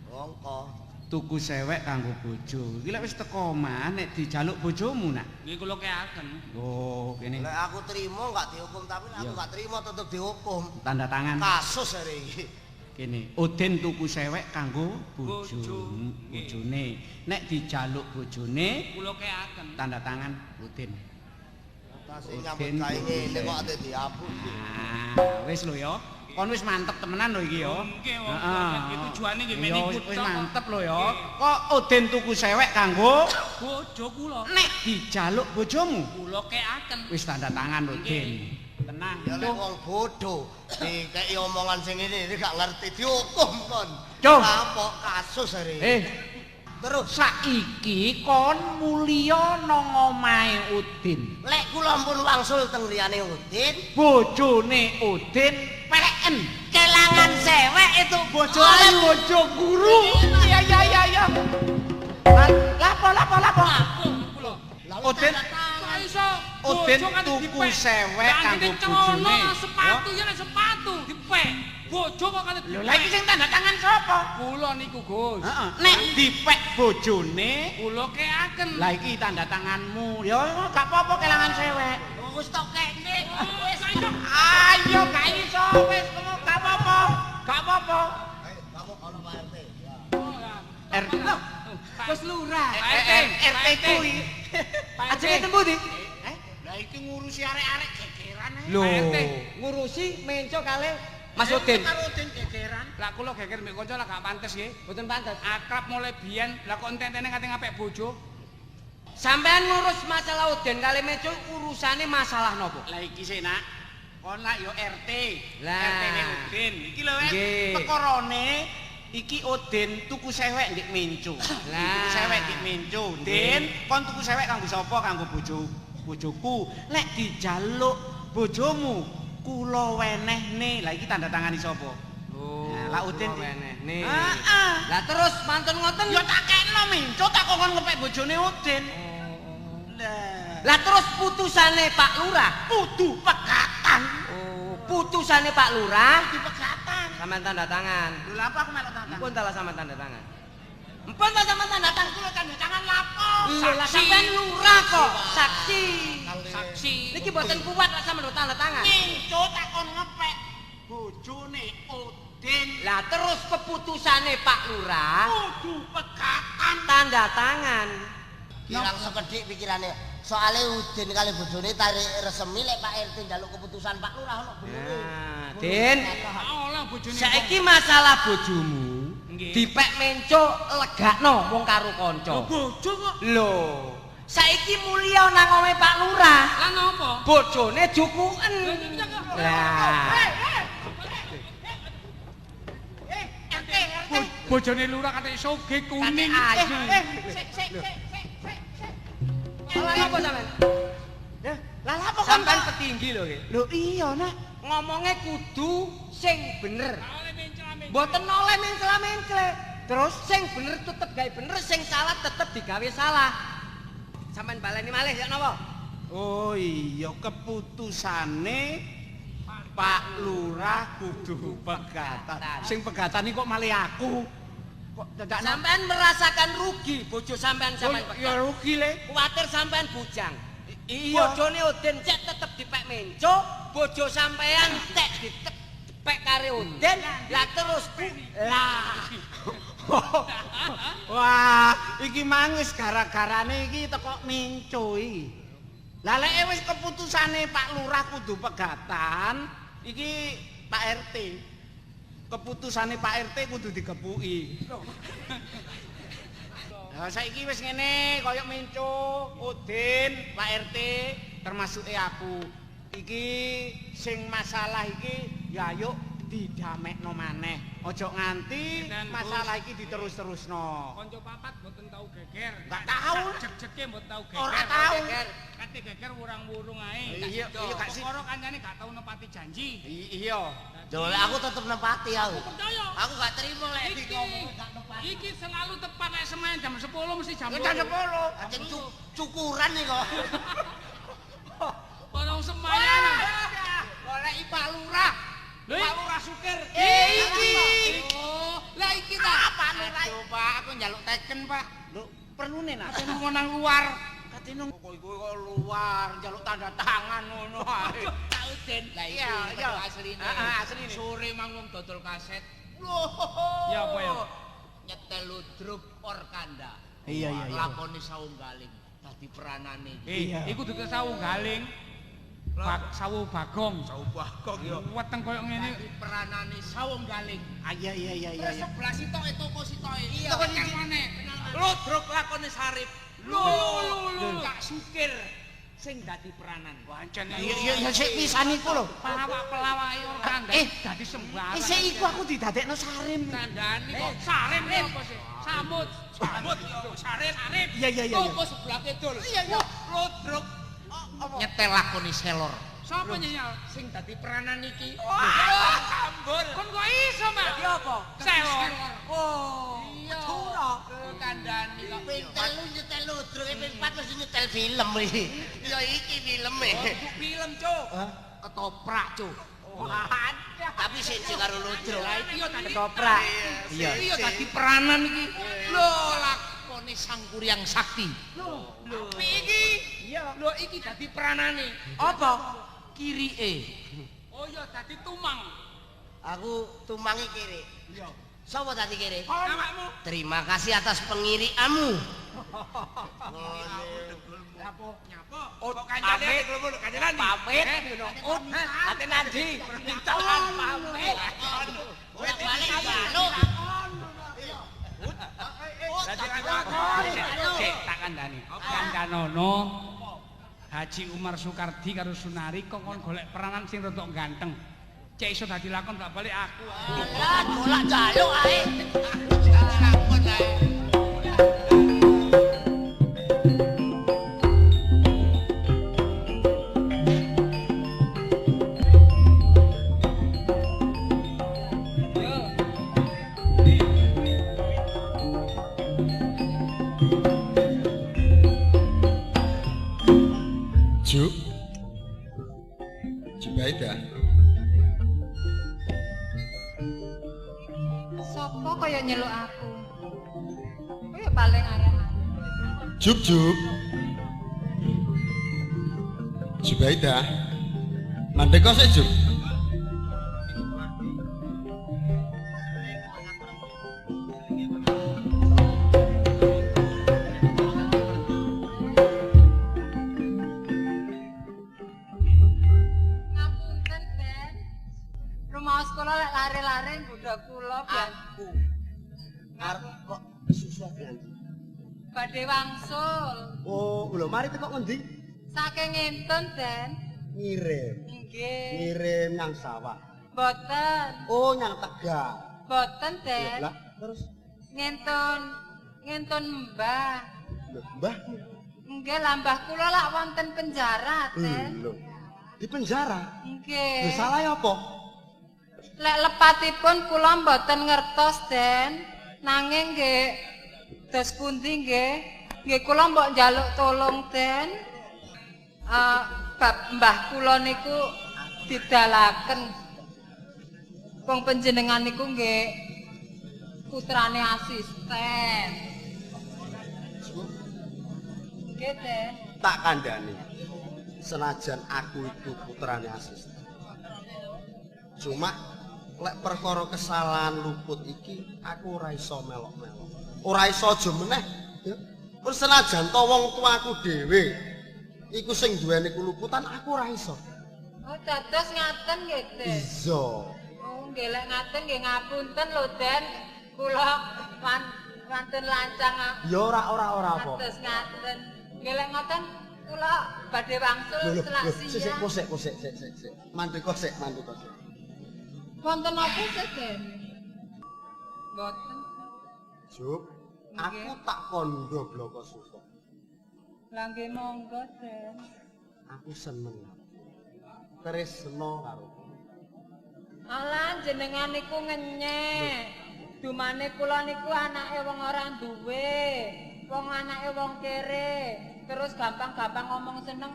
Mongko. tuku sewek kanggo bojo. Iki lek wis teko omah nek dijaluk bojomu, Nak. Nggih kula keaken. Oh, kene Lek aku trimo enggak dihukum tapi lek aku Iya. enggak trimo tetep dihukum. tanda tangan. Kasus hari iki. Kene, Udin tuku sewek kanggo Bojo. bojone. Nek dijaluk bojone, Kula keaken. tanda tangan Udin. Kasih nyambut gawe ngene kok ate dihapus. Ah, wis lho ya. Kon wis mantep temenan lho iki ya. Nggih, Om. Heeh. Iki tujuane nggih Iya, meni wis putra. mantep lho ya. Kok Udin tuku sewek kanggo Bojo kula. nek dijaluk bojomu. Kula keaken. Wis tanda tangan Udin. Tenang. Ya lek wong bodho dikeki omongan sing ngene iki gak ngerti dihukum kon. Cung. Apa kasus hari iki? Terus saiki kon mulya nang omahe Udin. Lek kula pun wangsul teng liyane Udin, Bojone Udin peken. kelangan sewek itu bojo Oleh bojo guru. Iya. Lapo. Kula. Udin Kok iso Udin bojo kan tuku dipek. sewek Lah, kanggo ini celana, bojone. sepatu ya lek sepatu dipek. Bojo kok kan Lho dipek. lha iki sing tanda tangan sapa? Kula niku Gus. Heeh. Nek dipek bojone, Kula keaken. lah iki tanda tanganmu. Ya gak apa-apa kelangan sewek. wis tok kene. Wis ayo. Ayo gak iso wis gak apa-apa. Gak apa-apa. Kamu ono Pak RT. RT. Gus Lurah. RT kuwi. Pak RT. Ajeng ngeten pundi? Lah iki ngurusi arek-arek gegeran ae. Lho, RT. ngurusi menco kalih Mas Udin. Karo Udin gegeran. Lah kula geger mbek kanca lah gak pantes nggih. Mboten pantes. Akrab mulai biyen, lah kok entene ngate ngapik bojo. Sampean ngurus masalah Udin kalih menco urusane masalah nopo? Lah iki sih nak. Kon nak yo RT. Lah. RT-ne Udin. Iki lho Nggih. pekorone iki Udin tuku sewek ndik Menco. Lah. Tuku sewek ndik Menco. Din, kon tuku sewek kanggo sapa? Kanggo bojoku. Nek dijaluk bojomu, kula wenehne. Lah iki tanda tangani sapa? Oh, Lah Udin wenehne. Heeh. Lah terus mantun ngoten. Ya tak kena Menco tak kok kon ngepek bojone Udin. Lah terus putusane Pak Lurah. Kudu pegatan. Oh, putusane Pak Lurah. Kudu pegatan. Sampean tanda tangan. Lho lha apa aku melok tanda? Mpun talah sampean tanda tangan. Mpun ta sampean tanda tangan. Kulo tanda tangan lapo? Lho lah sampean lurah kok. Saksi. Saksi. Niki mboten kuat lek sampean tanda tangan. Menco tak kon ngepek bojone Udin. Lah terus keputusane Pak Lurah Kudu pegatan. tanda tangan. Kirang sekedhik pikirane. Soale Udin kali bojone tarik resemi lek Pak RT njaluk keputusan Pak Lurah ono benere. Nah, Din, Olah bojone. saiki masalah bojomu Nggih. dipek menco legakno wong karo kanca. Bojo kok. Lho, saiki mulya nang omahe Pak Lurah. Lah napa? Bojone jukuken. Lah, RT. Bojone lurah kate soge kuning. ayu. Sik. Lah apa sampean? Lah apa kon? Sampean petinggi lho nggih. Lho iya nak. Ngomongnya kudu sing bener. Mboten oleh mencela-mencele. Terus sing bener tetep gawe bener, sing salah tetep digawe salah. Sampeyan baleni malih ya napa? Oh iya keputusane Pak Lurah kudu pegatan. Sing pegatan iki kok malih aku. Kok dadak Sampeyan merasakan rugi bojo sampeyan ya rugi le. Kuwatir sampeyan bujang. Iya. Bojone Udin cek tetep dipek menco, bojo sampeyan cek dipek kare Udin. Lah terus lah. Wah, iki mangis gara-garane iki teko menco iki. Lah lek wis keputusane Pak Lurah kudu pegatan, iki Pak RT. Keputusane Pak RT kudu digepuki. Lah saiki wis ngene, kaya menco, Udin, Pak RT, termasuk aku. Iki sing masalah iki ya yuk didamekno maneh. Aja nganti Dan, masalah iki diterus-terusno. Kanca papat mboten tau geger. Nggak tahu. Jek-jeke mboten tau geger. Ora tahu. Kate geger wurang-wurung ae. Iya, iya, Kak Sih. Perkara kancane gak tau nepati janji. Iya. Jole aku tetep nempati aku. Percaya. Aku gak terima lek Iki, ngomong gak nempati. iki selalu tepat lek Senin jam 10 mesti jam 2. Jam 10. Ajeng cukuran nih kok. Orang sembahyang. Goleki Pak Lurah. Lho, Pak Lurah Sukir. iki. Oh, lah iki ta. Pak Lurah. Pak, aku njaluk teken, Pak. Lho, perlune nak. Aku mau nang luar. Katene kok iku kok luar njaluk tanda tangan ngono ae. Tahu Den. Lah Iya, iya. asline. Heeh, asline. Sore manggung dodol kaset. Loh. Ya apa ya? Nyetel ludruk Orkanda. Iya, iya, iya. Lakoni saunggaling dadi peranane. Iya. Iku dudu sawu galing. Sawu bagong. Sawu bagong ya. Weteng koyo ngene. Dadi peranane saunggaling. Ah iya iya iya iya. Terus sebelah sitoke toko sitoke. Iya. Toko siji. Ludruk lakoni Sarip. Lho. Kak Sukir sing dadi peranan. Pancen Iya iya sik pisan iku lho. pelawak yo kandha dadi sembarang. Sik iku aku didadekno Sarim. Kandhane kok sarem apa sih? Samut. Samut yo sarem. Iya iya iya. Toko sebelah kidul. Iya iya. Ludruk nyetel lakoni selor. Sapa nyel? Sing dadi peranan iki. Ambur. Kon kok iso, Mak? Dadi apa? Selor. Oh. Iya. Cura. Kandhani kok Ping 3 nyetel ludruk, ping 4 mesti nyetel film iki. Ya iki filme. film, Cuk. Ketoprak, Cuk. Tapi siji karo ludruk. Lah iki yo dadi Ketoprak. Iya. Iki yo dadi peranan iki. Lho, lakoni Sang Kuryang Sakti. Lho, iki. Iya. Lho iki dadi peranane. Apa? Kirike. Oh iya dadi tumang. Aku tumangi kiri. Iya. Sapa dadi kere? Awakmu. Terima kasih atas pengirianmu. Nyapa? Kok kancane ngono kancanan. Pamit ngono. Ate nandi permintaan pamit. Wis balik jaluk. Sik tak kandhani. Kancanono Haji Umar Soekardi karo Sunari kongkon golek peranan sing rada ganteng. Cek iso dadi lakon tak balik aku. Lah golak jaluk ae. Juk Jubaida Sopo kaya nyeluk aku? Kaya paling arek-arek. Juk Jubaida mandek kok sik Juk Ngapunten, Ben. Rumaos kula lek lare-lare nggodha kula Aku arep kok susah ganti. badhe wangsul. Oh, lho mari tekok ngendi? Saking ngenten, Den. Ngirim. Nggih. Ngirim nang sawah. Boten. Oh, nang Tegal. Boten, Den. Lah, terus Ngenten Mbah. lho, Mbah. Nggih, lah Mbah kula lak wonten penjara, Den. Lho. Di penjara. Lho Nggih. salah ya apa? Lek lepatipun kula mboten ngertos, Den. Nanging nggih dos pundi nggih? Nggih kula mbok njaluk tolong, Den. Bab mbah kula niku didalaken. Wong panjenengan niku nggih putrane asisten. Nggih, Den. Tak kandhani. Senajan aku itu putrane asisten. Cuma lek perkara kesalahan luput iki aku ora iso melok-melok. Ora iso aja meneh, ya. Terus senajan to wong tuaku dhewe iku sing duweni kuluputan aku ora iso. Oh, dados ngaten nggih, Den. Iya. Oh, nggih lek ngaten nggih ngapunten lho, Den. Kula wonten lancang Ya ora apa. Terus ngaten. Nggih lek ngoten kula badhe wangsul selak Sik siang. kosek. Mandek kosek. Wonten apa sih, Den? Mboten. Juk, aku tak kondo bloko susah. Lah nggih monggo, Den. Aku seneng. Tresno karo. Alah jenengan niku ngenyek. Dumane kula niku anake wong ora duwe. Wong anake wong kere. Terus gampang-gampang ngomong seneng.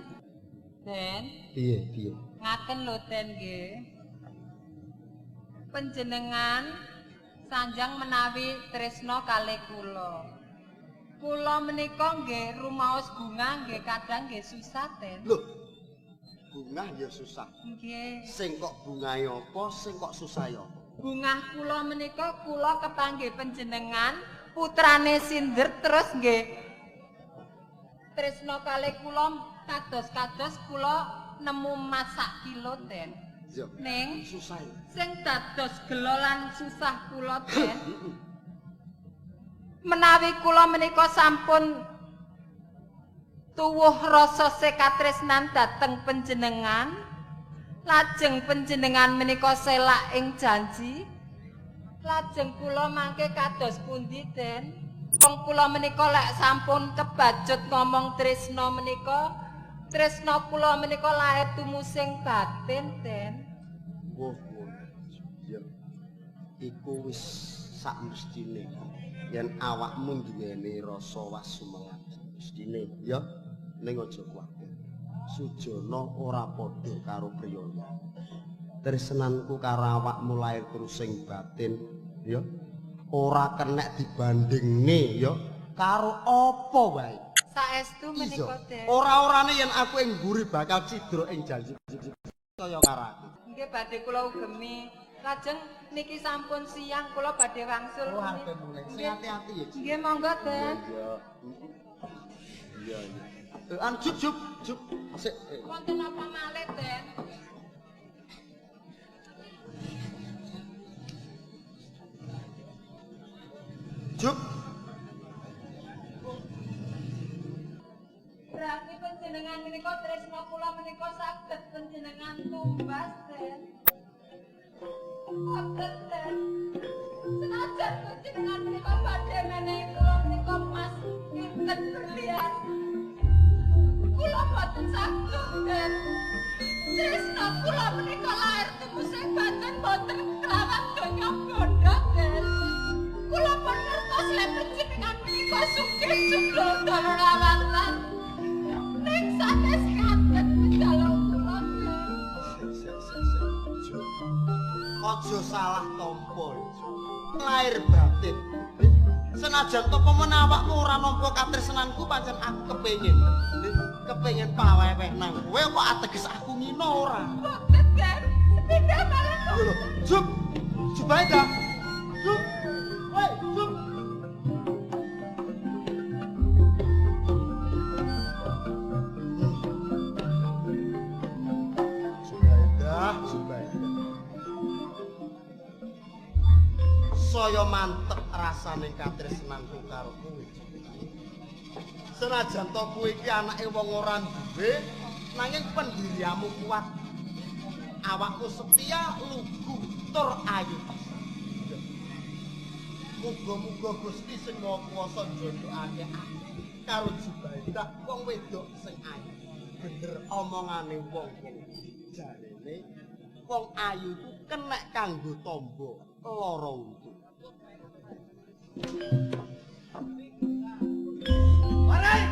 Den, Piye? ngaten lho, Den nggih. Panjenengan sanjang menawi tresno kalih kula. Kula menika nggih rumaos bunga nggih kadang nggih susah, Den. Lho. Bungah ya susah. Nggih. Sing kok bungahe apa, sing kok susah ya apa? Bungah kula menika kula kepanggih panjenengan putrane Sinder terus nggih tresno kalih kula kados-kados kula nemu masak kilo, Den. Ya. Ning Susah ya. sing dados gelo lan susah kula, Den. Menawi kula menika sampun tuwuh rasa sekatresnan dhateng panjenengan, lajeng panjenengan menika selak ing janji, lajeng kula mangke kados pundi, Den? Wong kula menika lek sampun kebajut ngomong tresna menika, tresna kula menika lair tumusing batin, Den. Woh. Ya. Iku wis sak mestine yen awakmu duweni rasa wasumelat. Mestine ya ning aja kuwatir. Sujana ora padha karo priyaya. Tresnanku karo awakmu lair terusing batin ya ora kenek dibandingne ya karo apa wae. Saestu menika, Den. Ora-orane yen aku ing mburi bakal cidra ing janji kaya karo aku. Nggih badhe kula ugemi Lajeng niki sampun siang kula badhe wangsul. Oh, arep mulai. Sing hati-hati ya. Nggih monggo, Den. Iya. Jup. Asik. Wonten apa malih, Den? Jup. Berarti panjenengan menika tresna kula menika saged panjenengan tumbas, Den. Saged, Den. Senajan panjenengan menika badhe menehi kula menika emas kinten berlian. Kula boten saged, Den. Tresna kula menika lair tumusing baten boten kelawan donya bondo, Den. Kula pun ngertos lek panjenengan menika sugih jumlah dalawatan. Ning sanes ngaten menjaluk kula. Aja salah tampa. Lair batin. Senajan topo menawakmu ora nampa katresnanku pancen aku kepengin paweweh nang kowe kok ateges aku ngino ora. Boten, Den. Sepindah malah kok. Lho, Jup. Jubaida. Jup. Woi, Jup. Jubaida. Saya mantep rasane katresnanku karo kowe. Senajan to kowe iki anake wong ora duwe, nanging pendiriamu kuat. Awakmu setia, lugu, tur ayu. Muga-muga Gusti sing Maha Kuwasa njondhokake aku karo Jubaida wong wedok sing ayu. Bener omongane wong-wong. Jarene wong ayu ku kenek kanggo tamba lara untu. Warai!